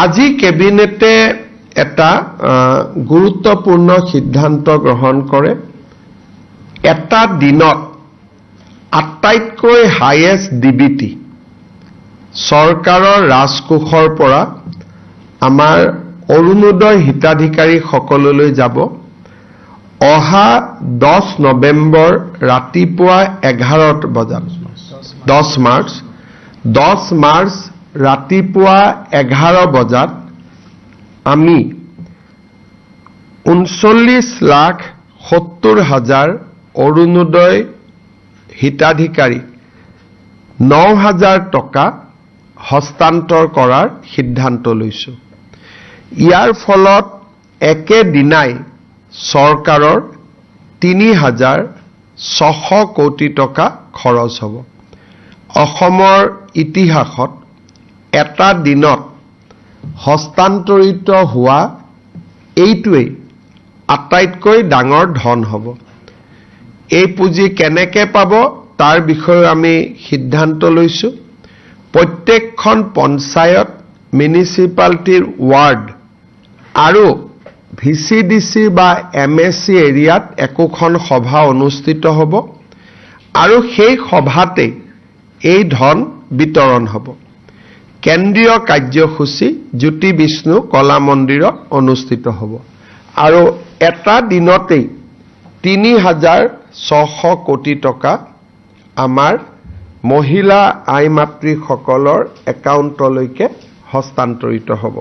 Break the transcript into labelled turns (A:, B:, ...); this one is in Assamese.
A: আজি কেবিনেটে এটা গুৰুত্বপূৰ্ণ সিদ্ধান্ত গ্ৰহণ কৰে। এটা দিনত আটাইতকৈ হাইয়েষ্ট ডিবিটি চৰকাৰৰ ৰাজকোষৰ পৰা আমাৰ অৰুণোদয় হিতাধিকাৰী সকললৈ যাব। অহা 10 নৱেম্বৰ ৰাতিপুৱা 11 বজাত 10 মাৰ্চ ৰাতিপুৱা 11 বজাত আমি 39,70,000 অৰুণোদয় হিতাধিকাৰী 9,000 টকা হস্তান্তৰ কৰাৰ সিদ্ধান্ত লৈছো। ইয়াৰ ফলত একেদিনাই চৰকাৰৰ 3,600 কোটি টকা খৰচ হ'ব। অসমৰ ইতিহাসত এটা দিনত হস্তান্তৰিত হোৱা এইটোৱেই আটাইতকৈ ডাঙৰ ধন হ'ব। এই পুঁজি কেনেকৈ পাব তাৰ বিষয়ে আমি সিদ্ধান্ত লৈছো। প্ৰত্যেকখন পঞ্চায়ত, মিউনিচিপালিটিৰ ৱাৰ্ড আৰু ভিচিডিচি বা এমএসচি এৰিয়াত একোখন সভা অনুষ্ঠিত হ'ব আৰু সেই সভাতে এই ধন বিতৰণ হ'ব। কেন্দ্ৰীয় কাৰ্যসূচী জ্যোতি বিষ্ণু কলা মন্দিৰত অনুষ্ঠিত হ'ব আৰু এটা দিনতেই 3,600 কোটি টকা আমাৰ মহিলা আই মাতৃসকলৰ একাউণ্টলৈকে হস্তান্তৰিত হ'ব।